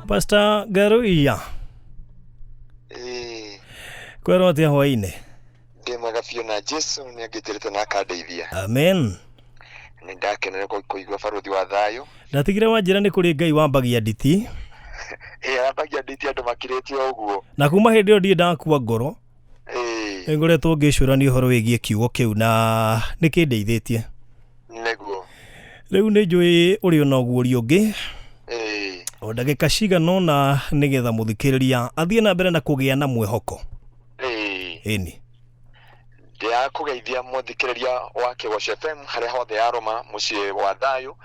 Pastor Garuia. Kwero atia hwaine. Ndemaga Fiona Jesu ni agitirite na akandeithia. Amen. Ni ndakenera kuigua baruthi wa thayo. Ndatigire wanjira ni kuri Ngai wambagia nditi. Ambagia nditi andu makiretio uguo. Na kuma hindi ndi ndakua ngoro. Ngoretwo ngicurania uhoro wigie kiugo kiu na nikindeithĩtie. Neguo. Riu ni njui uri ona uguo ungi. O ndagika cigana na nigetha muthikiriria athie na mbere na kugia na mwehoko. Eni. Ndia kugeithia muthikiriria wa Kigosho FM haria hothe aroma mucii wa thayo.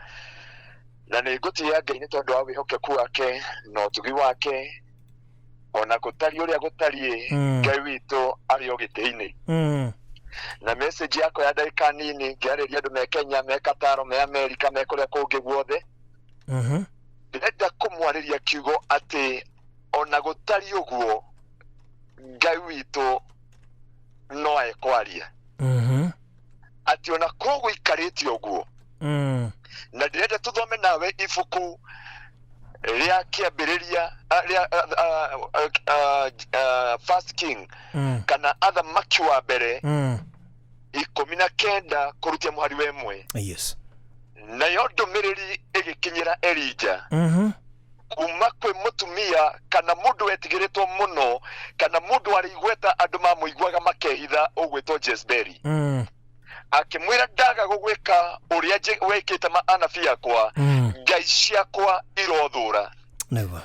Na ni ngutia Ngai ni tondu wa wihokeku wake no tugi wake ona gutari uria gutari Ngai witu ari ogitini. Na message yako ya dakika nini ngiariria andu me Kenya me Qatar me America me kuria kungi guothe. Ndenda kumwariria kiugo ati ona gutari uguo Ngai witu no ekwaria. Ati ona kogu ikariti uguo. Na ndenda tuthome nawe ifuku ria kiambiriria First King kana other maki wa mbere 19 kurutia muhari wemwe. Yes. Na yondo miriri igikinyira Elija. Kuma kwe mutumia kana mundu wetigiritwo muno kana mundu wari igweta andu mamuiguaga makehitha ugwetwo Jezebeli. Akimwira ndaga gugwika uria wekite anabii akwa ngai ciakwa irothura. Never.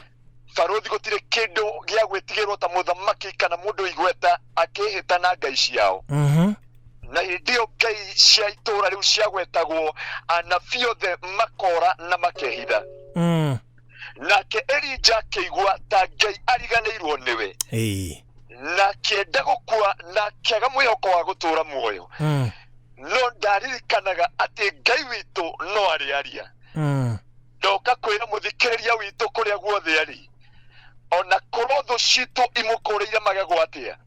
Farothi gutire kindu gia gwetigirwo ta muthamaki kana mundu igweta akihita na ngai ciao. Na hindio ngai cia itura riu cia gwetagwo anabii othe makora na makehitha. Nake Elija keigua ta ngai ariganirwo niwe. Na kienda gukua na kiaga mwihoko wa gutura muoyo. No ndaririkanaga ati Ngai witu no ariaria. Ndoka kwira muthikiriria witu kuria guothe ari. Ona korotho citu imukureire magego atia.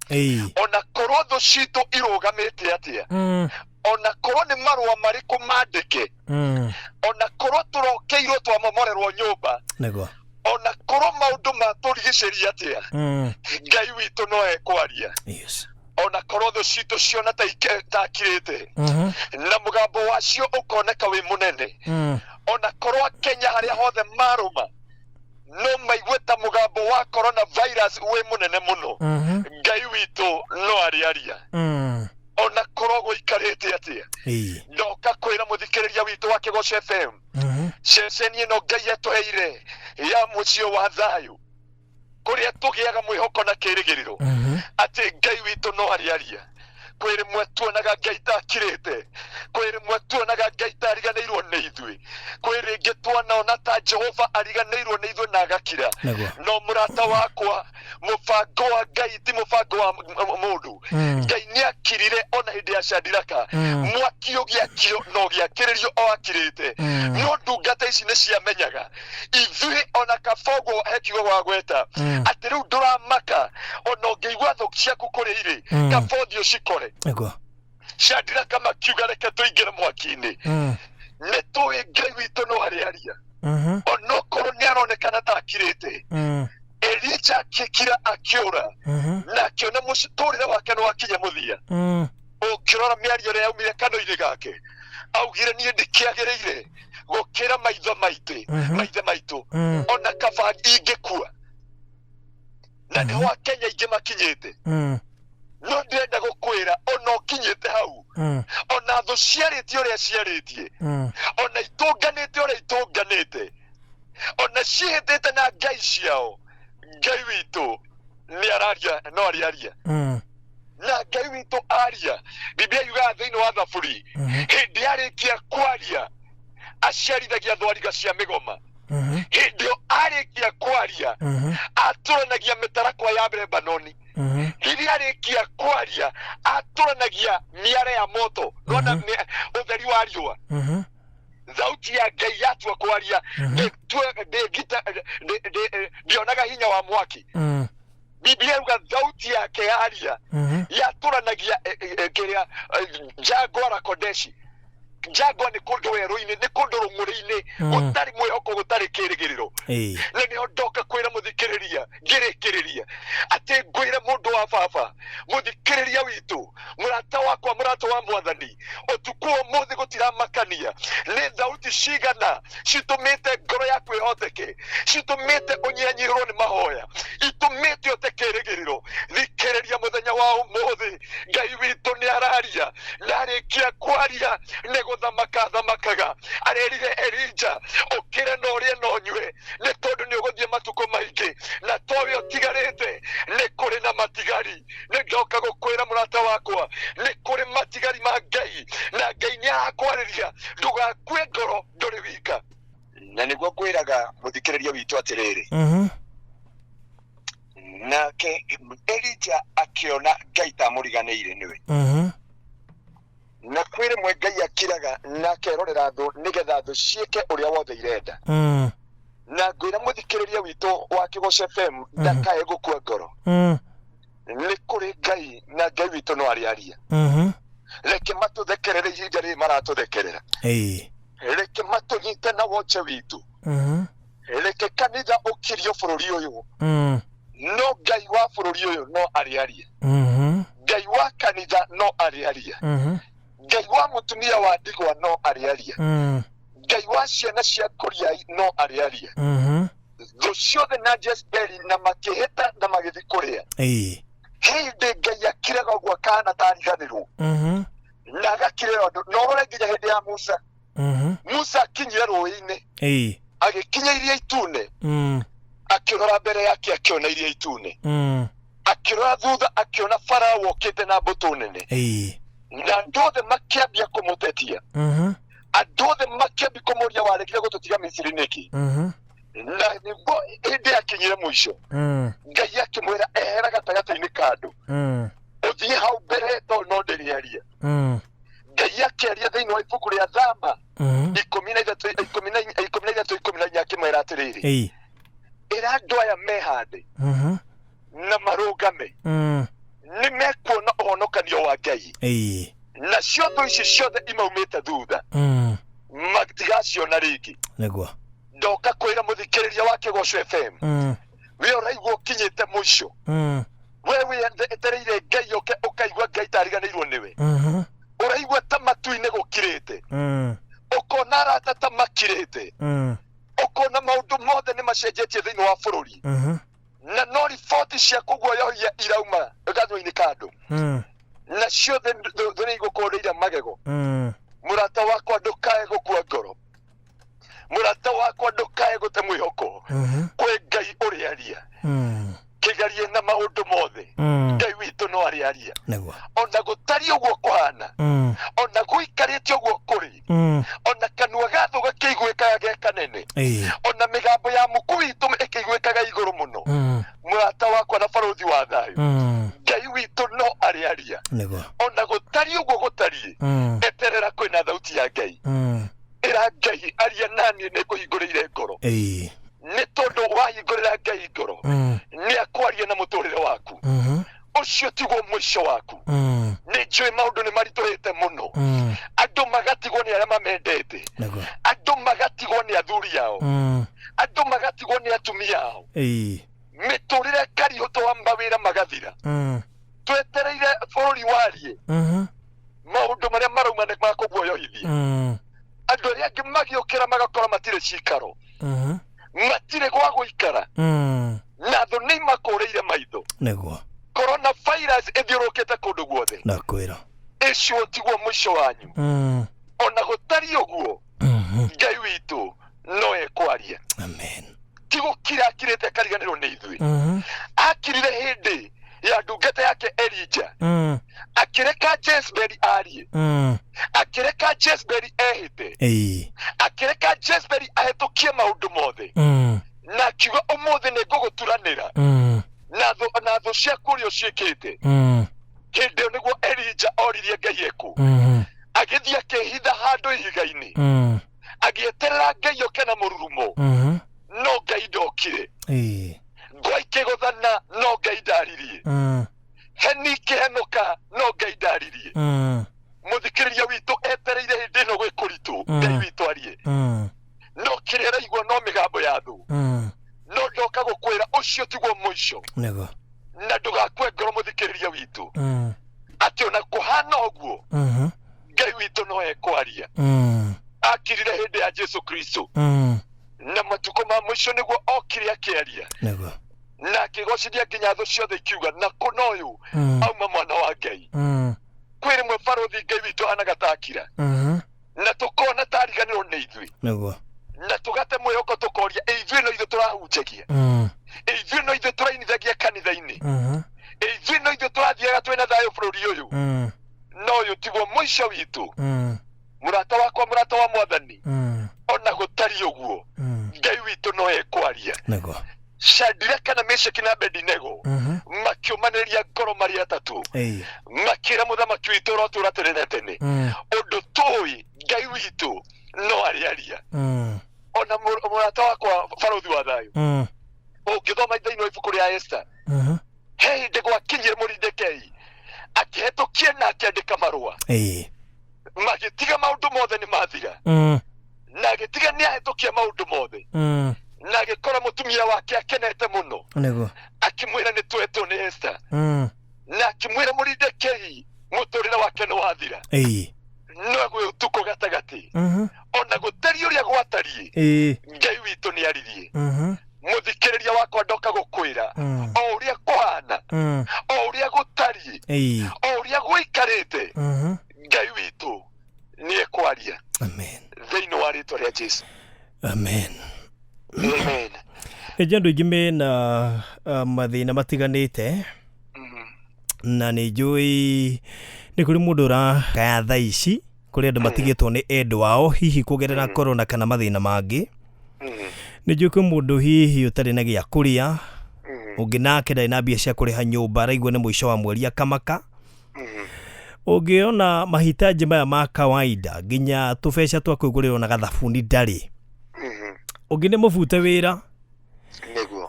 Ona korotho citu irugamite atia. Ona korwo ni marua mariku mandike. Ona korwo turokeirwo twamomorerwo nyumba. Ona korwo maundu maturigiceria atia. Ngai witu no ekwaria. Yes. Ona korotho citu ciona ta kirete. Na mugambo wacio ukoneka wi munene. Ona korwo Kenya haria hothe maruma no maigweta mugambo wa coronavirus wi munene muno. Ngai witu no ariaria. Ona korwo guikarite atia. Ndoka kwira muthikiriria witu wa Kigosho FM. Ceceni ino Ngai atuheire ya mucio wa thayo kuria tugiaga mwihoko na kirigiriro ati Ngai witu no ariaria. Kwiri mwetuonaga Ngai takirite. Kwiri mwetuonaga Ngai tariganirwo ni ithui. Kwiri ngitwana ona ta Jehova ariganirwo ni ithui na agakira. No murata wakwa mufango wa Ngai ti mufango wa mundu. Ngai ni akirire ona hindi ya Shadiraka. Mwaki ugiakio no giakiririo o akirite. No ndungata ici ni ciamenyaga ithui ona kafogo hekigo wa gweta ati riu nduramaka ona ngeigwa thuk ciaku kuri iri kafodio cikore. Shadiraka makiuga reke tuingire mwaki-ini. Ni tuwi Ngai witu no ariaria. Ona korwo ni aronekana ta akirite. Elija akikira akiura. Na akiona muciturire wake no akinya muthia. Ukirora miario ria yaumire kanua-ini gake augire nie ndikiagiriire gukira maitho maithe maitu ona kaba ingikua. Na ni wa Kenya ingi makinyite. No ndenda gukwira ona ukinyite hau. Ona thu ciarite uria ciaritie. Ona itunganite uria itunganite. Ona cihitite na ngai ciao. Ngai witu ni araria no ariaria. Na Ngai witu aria. Biblia yuga thiini wa thaburi. Hindi arikia kwaria aciarithagia thwariga cia migoma. Hindi arikia kwaria aturanagia mitarakwa ya Lebanoni. Hindi arikia kwaria aturanagia miare ya moto. Nona utheri wa riua. Thauti ya Ngai yatua kwaria ndionaga hinya wa mwaki. Biblia yuga thauti yake yaria yaturanagia kiria Jagora Kodeshi Jagwa ni kundu weru-ini ni kundu runguri-ini gutari mwihoko gutari kirigiriro na ni ondoka kwira muthikiriria ngirikiriria ati ngwire mundu wa baba muthikiriria witu murata wakwa murata wa mwathani utuku umuthi gutiramakania ni thauti cigana citumite ngoro yaku ihoteke citumite unyanyirwo ni mahoya itumite utekirigiriro thikiriria muthenya wa umuthi Ngai witu ni araria na arikia kwaria ni guthamakaga arerire Elija ukire no rie no nywe ni tondu ni uguthie matuko maingi na towe utigarite ni kuri na matigari ni ngoka gukwira murata wakwa ni kuri matigari ma Ngai na Ngai ni akwariria ndugakue ngoro nduri wika na niguo kwiraga muthikiriria witu atiriri nake Elija akiona Ngai tamuriganiire niwe na kwire mwe Ngai akiraga na kerorera tho nigetha tho cieke uria wothe irenda na ngwira muthikiriria witu wa Kigoco FM ndakae gukua ngoro ni kuri Ngai na Ngai witu no ariaria reke matuthikerere ihinda riri maratuthikerera reke matunyite na woche witu reke kanitha ukirio bururi uyu no Ngai wa bururi uyu no ariaria Ngai wa kanitha no ariaria Ngai wa mutumia wa ndigwa no ariaria Ngai wa ciana cia kuria no ariaria tho ciothe na Jezebeli na makihita na magithi kuria hindi Ngai akiraga gwa kana tariganirwo na agakirira no ore nginya hindi ya Musa Musa akinyira rũĩ-inĩ agĩkinya iria itune akĩrora mbere yake akiona iria itune akĩrora thutha akiona Farao okĩte na mbũtũ nene na andũ othe makĩambia kũmũtetia andũ othe makĩambia kũmũria waregire gũtũtiga Misiri nĩkĩ na nĩguo hĩndĩ yakinyire mũico Ngai akĩmwĩra ehera gatagatĩ-inĩ ka andũ ũthiĩ hau mbere tondũ no ndĩrĩaria Ngai akĩaria thĩinĩ wa ibuku rĩa Thama 13:13 akĩmwĩra atĩrĩrĩ ĩra andũ aya mehande na marũgame nĩ mekuona ũhonokanio wa Ngai na ciondo ici ciothe imaumĩte thutha matigaciona rĩngĩ nĩguo ndoka kwĩra mũthikĩrĩria wa Kigoco FM we ũraigua ũkinyĩte mũico we wetereire Ngai ũkaigua Ngai tariganĩirwo nĩwe ũraigua ta matu-inĩ gũkirĩte ũkona arata ta makirĩte ũkona maũndũ mothe nĩ macenjetie thĩinĩ wa bũrũri na no riboti cia kũguoyohia irauma gathũ-inĩ ka andũ na ciothe nĩ igũkũrĩire magego mũrata wakwa ndũkae gũkua ngoro mũrata wakwa ndũkae gũte mwĩhoko kwĩ Ngai ũrĩaria kĩgarie na maũndũ mothe Ngai witũ no arĩaria ona gũtari ũguo kũhana ona gũikarĩte ũguo kũrĩ ona kanua gathũ gakĩiguĩkaga ge kanene ona mĩgambo ya mũku witũ ĩkĩiguĩkaga igũrũ mũno mũrata wakwa na barũthi wa thayũ Ngai witũ no arĩaria ona gũtari ũguo gũtariĩ eterera kwĩna thauti ya Ngai ĩra Ngai aria naniĩ nĩngũhingũrĩire ngoro nĩ tondũ wahingũrĩra Ngai ngoro nĩ akwaria na mũtũrĩre waku ũcio tiguo mũico waku nĩ njũĩ maũndũ nĩ maritũhĩte mũno andũ magatigwo nĩ arĩa mamendete andũ magatigwo nĩ athuri ao andũ magatigwo nĩ atumia ao mĩtũrĩre karihũtwo wa mawĩra magathira twetereire bũrũri warie maũndũ marĩa marauma nĩ makũguoyohithia andũ arĩa angĩ magĩũkĩra magakora matirĩ cikaro matirĩ gwa gũikara na thũ nĩ imakũrĩire maitho nĩguo coronavirus ĩthiũrũkĩte kũndũ guothe ndakwĩra ũcio tiguo mũico wanyu ona gũtari ũguo Ngai witũ no ekwaria amen tigũkira akirĩte akariganĩrwo nĩ ithuĩ akirire hĩndĩ ya ndungata yake Elija akĩreka Jezebeli arie akĩreka Jezebeli ehĩte akĩreka Jezebeli ahĩtũkie maũndũ mothe na akiuga ũmũthĩ nĩ ngũgũturanĩra na thũ ciaku ũrĩa ũciĩkĩte hĩndĩ ĩyo nĩguo Elija oririe Ngai ekũ agĩthiĩ akĩhitha handũ ihiga-inĩ agĩeterera Ngai oke na mũrurumo no Ngai ndokire ngwa ikĩgũthana no Ngai ndaririe heni ikĩhenũka no Ngai ndaririe mũthikĩrĩria witũ etereire hĩndĩ ĩno gwĩkwo Ngai witũ arie no kĩrĩa araigua no mĩgambo ya thũ no ndoka gũkwĩra ũcio tiguo mũico na ndũgakue ngoro mũthikĩrĩria witũ atĩ ona kũhana ũguo Ngai witũ no ekwaria akirire hĩndĩ ya Jesu Kristo na matukũ ma mũico nĩguo okire akĩaria na akĩgocithia nginya thũ ciothe ikiuga na kũna ũyũ auma mwana wa Ngai kwĩ rĩmwe barũthi Ngai witũ ahanaga ta akira na tũkona tariganĩrwo nĩ ithuĩ na tũgate mwĩhoko tũkoria ithuĩ no ithuĩ tũrahunjagia ithuĩ no ithuĩ tũrainithagia kanitha-inĩ ithuĩ no ithuĩ tũrathiaga twĩna thayũ bũrũri ũyũ no ũyũ tiguo mũico witũ mũrata wakwa mũrata wa Mwathani ona gũtari ũguo Ngai witũ no ekwaria Shadraka na Meshaki na Abedinego makĩũmanĩrĩria ngoro marĩ atatũ makĩra mũthamaki witũ ũrotũũra tene na tene ũndũ tũĩ Ngai witũ no ariaria ona mũrata wakwa barũthi wa thayũ ũngĩthoma thĩinĩ wa ibuku rĩa Esther he hĩndĩ gwakinyire Moridekei akĩhetũkia na akĩandĩka marũa magĩtiga maũndũ mothe nĩ mathira na agĩtiga nĩ ahetũkia maũndũ mothe na agĩkora mũtumia wake akenete mũno akĩmwĩra nĩ twetwo nĩ Esther na akĩmwĩra Moridekei mũtũrĩre wake nĩ wathira no gwĩ ũtukũ gatagatĩ ona gũtari ũrĩa gwatariĩ Ngai witũ nĩ aririe mũthikĩrĩria wakwa ndoka gũkwĩra o ũrĩa kũhana o ũrĩa gũtariĩ o ũrĩa gũikarĩte Ngai witũ nĩ ekwaria thĩinĩ wa rĩĩtwa rĩa Jesu amen. Eja andũ aingĩ mena mathĩna matiganĩte na nĩ njũĩ nĩ kũrĩ mũndũ ũrakaya thaa ici kũrĩ andũ matigĩtwo nĩ endwa ao hihi kũgerera corona kana mathĩna mangĩ nĩ njũĩ kwĩ mũndũ hihi ũtarĩ na gĩa kũrĩa ũngĩ nake ndarĩ na mbia cia kũrĩha nyũmba araigua nĩ mũico wa mweri akamaka ũngĩona mahitaji maya ma kawaida nginya tũbeca twa kwĩgũrĩrwo na gathabuni ndarĩ ũngĩ nĩ mũbute wĩra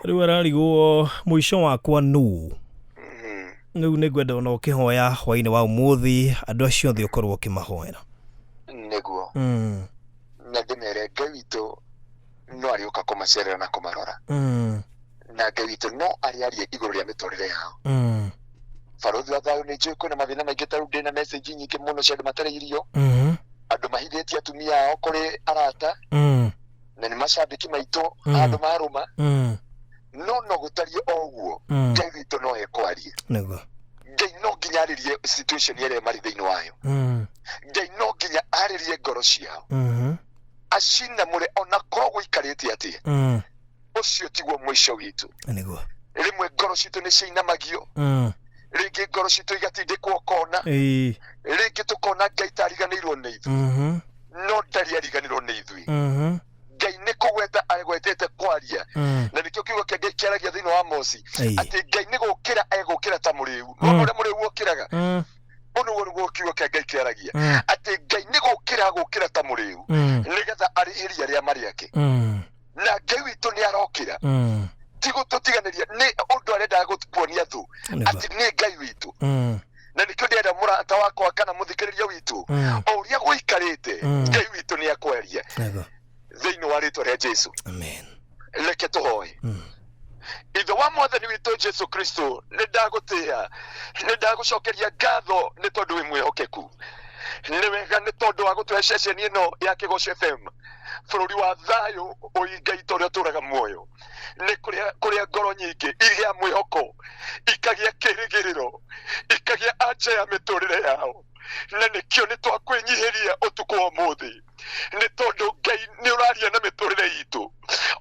rĩu ararigwo mũico wakwa nũ rĩu nĩ ngwenda ona ũkĩhoya hwainĩ wa ũmũthĩ andũ acio othe ũkorwo ũkĩmahoera nĩguo na ndĩmere Ngai witũ no arĩũka kũmacerera na kũmarora na Ngai witũ no ariarie igũrũ rĩa mĩtũrĩre yao barũthi wa thayũ nĩ njũĩ kwĩna mathĩna maingĩ ta rĩu ndĩna message nyingĩ mũno cia andũ matarĩ irio andũ mahithĩtie atumia ao kũrĩ arata na nĩ macambĩki maitũ andũ marũma no gũtarie o ũguo Ngai witũ no ekwarie Ngai no nginya arĩrie situation ĩrĩa marĩ thĩinĩ wayo Ngai no nginya arĩrie ngoro ciao acinamũre ona korwo gũikarĩte atĩa ũcio tiguo mũico witũ rĩmwe ngoro citũ nĩ ciinamagio rĩngĩ ngoro citũ igatindĩkwo kona rĩngĩ tũkona Ngai tariganĩirwo nĩ ithuĩ no ndarĩ ariganĩrwo nĩ ithuĩ Ngai nĩ kũgweta agwetete kwaria na nĩkĩo kiugo kĩa Ngai kĩaragia thĩinĩ wa Amosi atĩ Ngai nĩ gũkĩra egũkĩra ta mũrĩu no ũrĩa mũrĩu ũkĩraga ũnũ nĩguo kiugo kĩa Ngai kĩaragia atĩ Ngai nĩ gũkĩra ta mũrĩu nĩgetha arĩhĩrie arĩa marĩ ake na Ngai witũ nĩ arokĩra tigũtũtiganĩria nĩ ũndũ arenda gũkuonia thũ atĩ nĩ Ngai witũ na nĩkĩo ndĩrenda mũrata wakwa kana mũthikĩrĩria witũ o ũrĩa gũikarĩte Ngai witũ nĩ akwaria thĩinĩ wa rĩĩtwa rĩa Jesu reke tũhoe ithe wa Mwathani witũ Jesu Kristo nĩ ndagũtĩĩa nĩ ndagũcokeria ngatho nĩ tondũ wĩ mwĩhokeku nĩ wega nĩ tondũ wa gũtũhe ceceni ĩno ya Kĩgoco FM bũrũri wa thayũ ũingai ũrĩa ũtũũraga muoyo nĩ kũrĩa ngoro nyingĩ igĩa mwĩhoko ikagĩa kĩrĩgĩrĩro ikagĩa anja ya mĩtũrĩre yao na nĩkĩo nĩ twakwĩnyihĩria ũtukũ wa ũmũthĩ nĩ tondũ Ngai nĩ ũraria na mĩtũrĩre itũ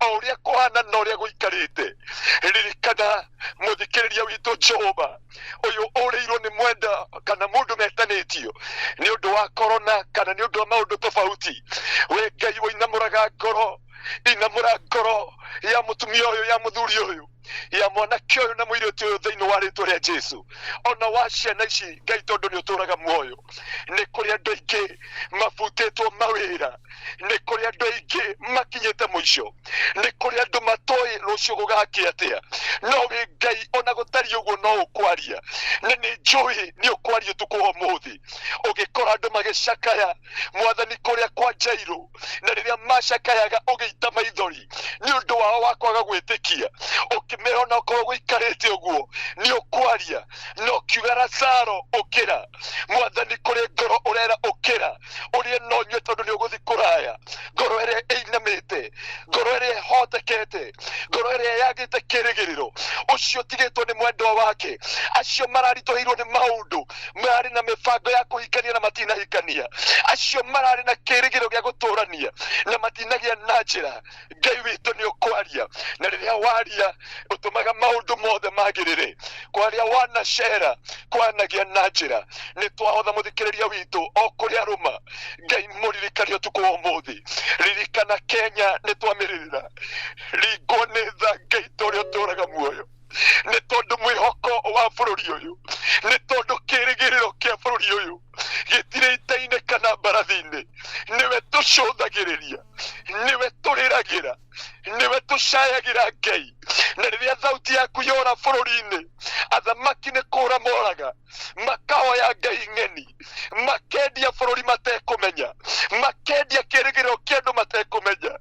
o ũrĩa kũhana na ũrĩa gũikarĩte ririkana mũthikĩrĩria witũ Jehova ũyũ ũrĩirwo nĩ mwenda kana mũndũ metanĩtio nĩ ũndũ wa corona kana nĩ ũndũ wa maũndũ tofauti we Ngai ũinamũraga ngoro inamũra ngoro ya mũtumia ũyũ ya mũthuri ũyũ ya mwanake ũyũ na mũirĩtu ũyũ thĩinĩ wa rĩĩtwa rĩa Jesu ona wa ciana ici Ngai tondũ nĩ ũtũũraga muoyo nĩ kũrĩ andũ aingĩ mabutĩtwo mawĩra nä kå rä andå aingä makinyä te må ico, nä kå rä andå matoä rå cio gå gakä atä a, no wä Ngai ona gå tariä å guo no å kwaria, na nä njå nä å kwaria å tukå wa må thä, å gä kora andå magä cakaya Mwathani kå rä a kwa Jairũ, na rä rä a macakayaga å gä ita maithori nä å ndå wao wa kwaga gwä tä kia, å kä mä ona okorwo gå ikarä te å guo nä å kwaria, no kiuga Lazaro å kä ra. Mwathani kå rä ngoro å rera å kä ra, å rä no nyue tondå nä å gå thiä kå raya, ngoro ä rä a ĩinamä te, ngoro ä rä a ĩhotekete, ngoro ä rä a yagä te kä rä gä rä ro, å cio tigä two nä mwendwa wake, acio mararitå hä irwo nä maå ndå, mararä na mä bango ya kå hikania na matinahikania, acio mararä na kä rä gä ro gä a gå tå rania na matinagä na njä ra. Ngai witå nä å kwaria, na rä rä a waria å tå maga maå ndå mothe magä rä rä, kwaria wanacera kwanagia na njä ra. Nä twahotha må thikä rä ria witå o kå rä a rå ma, Ngai må ririkanie å tukå wa må thä, ririkana Kenya nä twamä rä rä ra, ringwo nä tha Ngai ta å rä a å tå raga muoyo, nä tondå mwä hoko wa bå rå ri å yå, nä tondå kä rä gä rä ro kä a bå rå ri å yå gä tirä ite-inä kana mbarathi-inä, nä we tå cåthagä rä ria, nä we tå rä ragä ra, nä we tå cayagä ra Ngai. Na rä rä a thauti yaku yora bå rå ri-inä, athamaki nä kå ra moraga, makahoya Ngai ng'eni, makendia bå rå ri matekå menya, makendia kä rä gä rä ro kä andå matekå menya.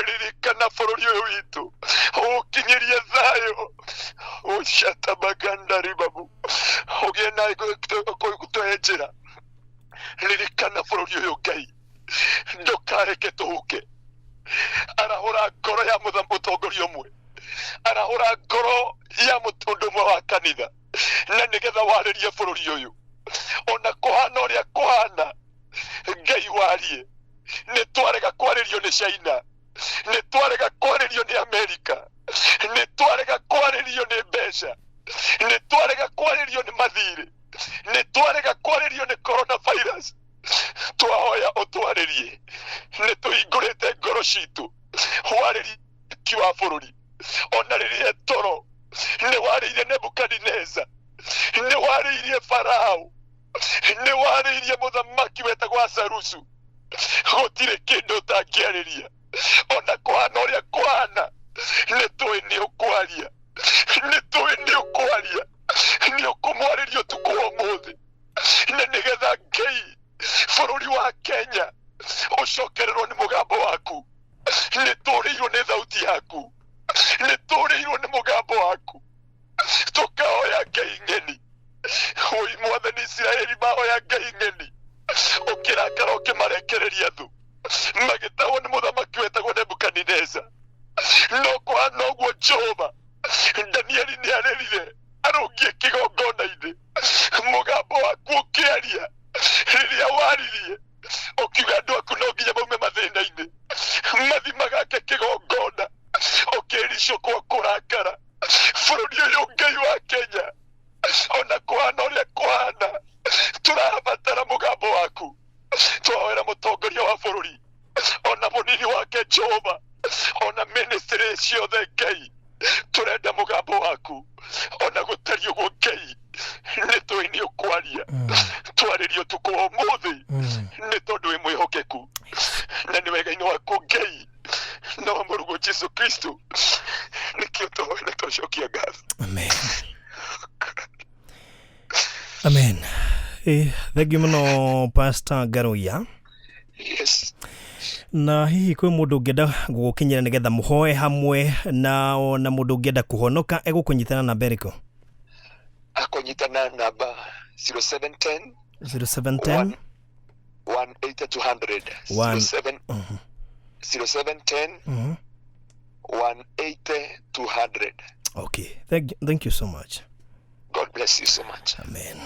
Ririkana bå rå ri å yå witå, å kinyä rie thayå, å catabaganda ribabu, å gä na gå tå he njä ra. Ririkana bå rå ri å yå Ngai, ndå kareke tå hå ke, arahå ra ngoro ya må tongoria å mwe, arahå ra ngoro ya må ndå mwe wa kanitha, na nä getha warä rie bå rå ri å yå, ona kå hana å rä a kå hana. Ngai warie, nä twarega kwarä rio nä China, nä twarega kwarä rio nä Amerika, nä twarega kwarä rio nä mbeca, nä twarega kwarä rio nä mathirä, nä twarega kwarä rio nä coronavirus. Twahoya å twarä rie, nä tå hingå rä te ngoro citå warä ri wa bå rå ri, ona rä rä toro nä warä irie Nebukadineza, nä warä irie Farao, nä warä irie må thamaki wetagwo Asarusu. Gå tirä kä ndå å tangä arä ria, ona kå hana å rä a kå hana. Nä tå ä nä å kwaria, nä tå ä nä å kwaria, nä å kå mwarä ria å tukå wa må thä, na nä getha Ngai bå rå ri wa Kenya å cokererwo nä må gambo waku. Nä tå rä irwo nä thauti yaku, nä tå rä irwo nä må gambo waku, tå kahoya Ngai ng'eni. Oi Mwathani Isiraeli mahoya Ngai ng'eni, å kä rakara å kä marekereria thå, magä tahwo nä må thamaki wetagwo Nebukadineza. No kå hana å guo Jehova, Danieli nä arerire arå ngie kä gongona-inä, må gambo waku å kä aria, rä rä a waririe å kiuga andå aku no nginya maume mathä na-inä, mathima gake kä gongona, å kä ricå kwa kå rakara. Bå rå ri å yå Ngai wa Kenya, ona kå hana å rä a kå hana, tå rabatara må gambo waku. Twahoera må tongoria wa bå rå ri, ona må nini wake Jehova, ona ministry ciothe Ngai, tå renda må gambo waku, ona gå tari å guo Ngai, nä tå ä nä å kwaria, twarä rio tukå wa må thä, nä tondå wä mwä hokeku, na nä wega-inä waku Ngai, na wa må rugo Jesu Kristo, nä kä o tåhoe na twacokia ngatho. Amen. Amen. Thengiå må no Pastor Ngaruiya. Yes. Na hihi kwä må ndå å ngä enda gå gå kinyä ra nä getha må hoe hamwe na ona må ndå å ngä enda kå honoka egå kå nyitana na mberä akonyitana namba 0710 0710 180 200 0710 180 200. Okay, thank you so much. God bless you so much. Amen.